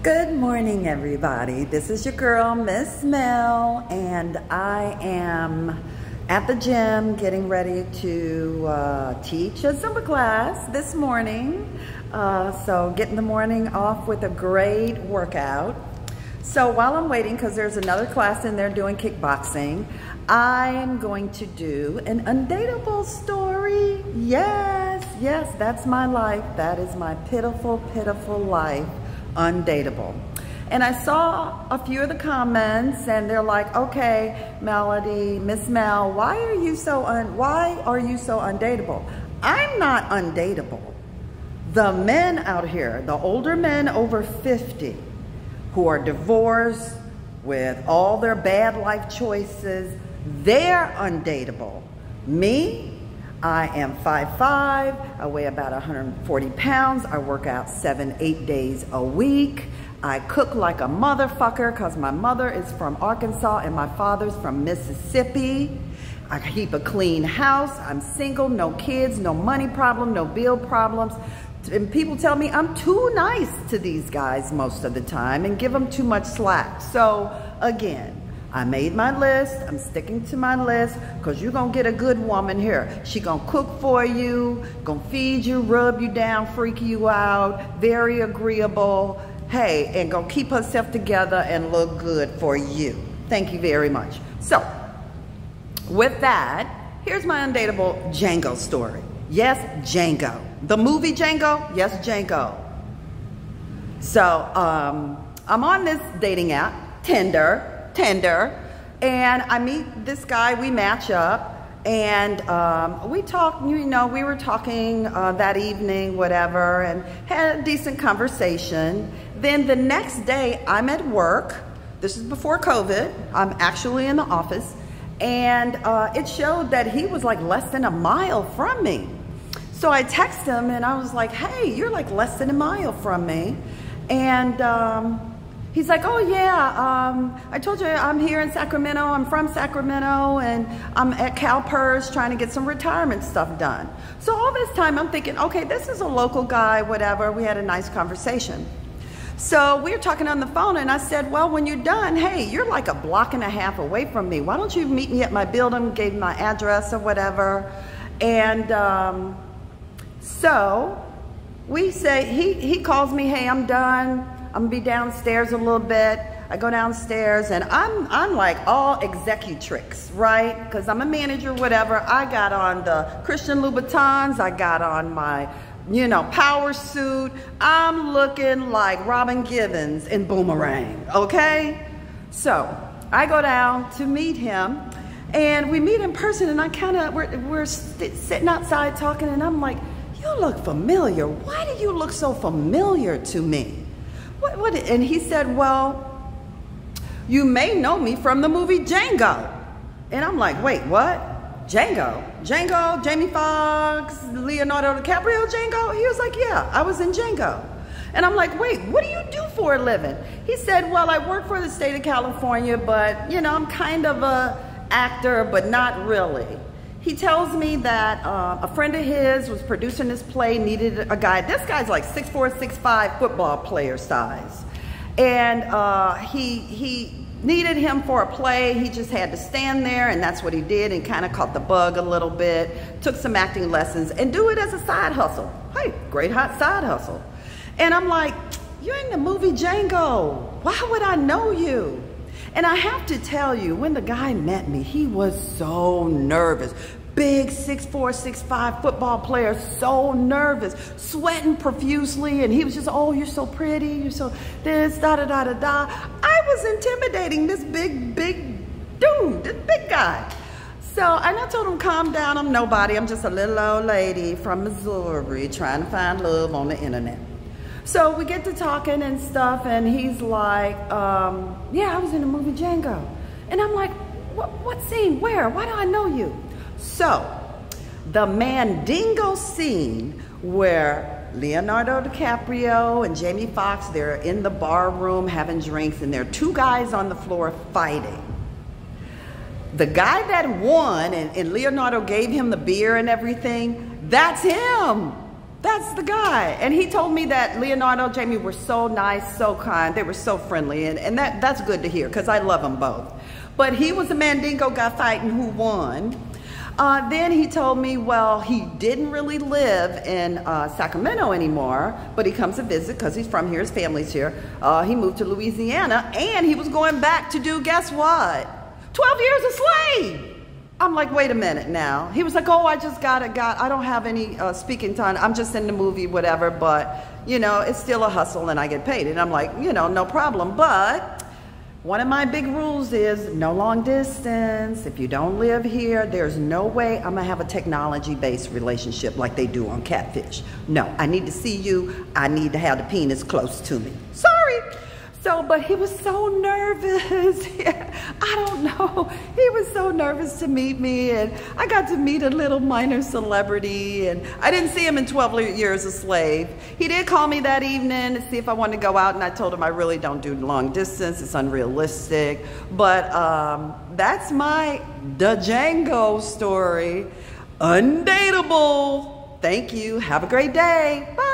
Good morning, everybody. This is your girl, Miss Mel, and I am at the gym getting ready to teach a Zumba class this morning. So getting the morning off with a great workout. So while I'm waiting, because there's another class in there doing kickboxing, I'm going to do an Undateable story. Yes, that's my life. That is my pitiful, pitiful life. Undateable. And I saw a few of the comments and they're like, okay, Melody, Miss Mel, why are you so undateable? I'm not undateable. The men out here, the older men over 50 who are divorced with all their bad life choices, they're undateable. Me, I am 5'5", I weigh about 140 pounds, I work out 7-8 days a week, I cook like a motherfucker because my mother is from Arkansas and my father's from Mississippi. I keep a clean house, I'm single, no kids, no money problem, no bill problems. And people tell me I'm too nice to these guys most of the time and give them too much slack. So again, I made my list, I'm sticking to my list, because you're gonna get a good woman here. She gonna cook for you, gonna feed you, rub you down, freak you out, very agreeable, hey, and gonna keep herself together and look good for you. Thank you very much. So, with that, here's my Undateable Django story. Yes, Django. The movie Django? Yes, Django. So, I'm on this dating app, Tinder, and I meet this guy, we match up, and we talk, you know, we were talking that evening, whatever, and had a decent conversation. Then the next day, I'm at work. This is before COVID. I'm actually in the office, and it showed that he was like less than a mile from me. So I text him, and I was like, hey, you're like less than a mile from me. And he's like, oh yeah, I told you I'm here in Sacramento, I'm from Sacramento, and I'm at CalPERS trying to get some retirement stuff done. So all this time I'm thinking, okay, this is a local guy, whatever. We had a nice conversation. So we were talking on the phone, and I said, well, when you're done, hey, you're like a block and a half away from me. Why don't you meet me at my building, gave him my address or whatever. And so we say, he calls me, hey, I'm done. I'm gonna be downstairs a little bit. I go downstairs and I'm like all executrix, right? Because I'm a manager, whatever. I got on the Christian Louboutins. I got on my, you know, power suit. I'm looking like Robin Givens in Boomerang, okay? So I go down to meet him, and we meet in person, and we're sitting outside talking, and I'm like, you look familiar. Why do you look so familiar to me? What? And he said, well, you may know me from the movie Django. And I'm like, wait, what? Django? Django, Jamie Foxx, Leonardo DiCaprio Django? He was like, yeah, I was in Django. And I'm like, wait, what do you do for a living? He said, well, I work for the state of California, but you know, I'm kind of a actor, but not really. He tells me that a friend of his was producing this play, needed a guy. This guy's like 6'4", 6'5", football player size. And he needed him for a play. He just had to stand there, and that's what he did, and kind of caught the bug a little bit, took some acting lessons, and do it as a side hustle. Hey, great hot side hustle. And I'm like, you're in the movie Django. Why would I know you? And I have to tell you, when the guy met me, he was so nervous. Big 6'4", 6'5" football player, so nervous, sweating profusely, and he was just, oh, you're so pretty, you're so this, da-da-da-da-da. I was intimidating this big dude, this big guy. So, and I told him, calm down, I'm nobody, I'm just a little old lady from Missouri trying to find love on the internet. So we get to talking and stuff, and he's like, yeah, I was in the movie Django. And I'm like, what scene, where, why do I know you? So, the Mandingo scene where Leonardo DiCaprio and Jamie Foxx, they're in the bar room having drinks, and there are two guys on the floor fighting. The guy that won, and Leonardo gave him the beer and everything, that's him. That's the guy. And he told me that Leonardo and Jamie were so nice, so kind. They were so friendly. And that's good to hear because I love them both. But he was a Mandingo guy fighting who won. Then he told me, well, he didn't really live in Sacramento anymore, but he comes to visit because he's from here, his family's here. He moved to Louisiana, and he was going back to do, guess what? 12 years a slave. I'm like, wait a minute now. He was like, oh, I just I don't have any speaking time. I'm just in the movie, whatever, but, you know, it's still a hustle and I get paid. And I'm like, you know, no problem. But one of my big rules is no long distance. If you don't live here, there's no way I'm gonna have a technology-based relationship like they do on Catfish. No, I need to see you. I need to have the penis close to me. Sorry. So, but he was so nervous. I don't know. He was so nervous to meet me, and I got to meet a little minor celebrity, and I didn't see him in 12 years a slave. He did call me that evening to see if I wanted to go out, and I told him I really don't do long distance. It's unrealistic. But that's my Django story. Undateable. Thank you. Have a great day. Bye.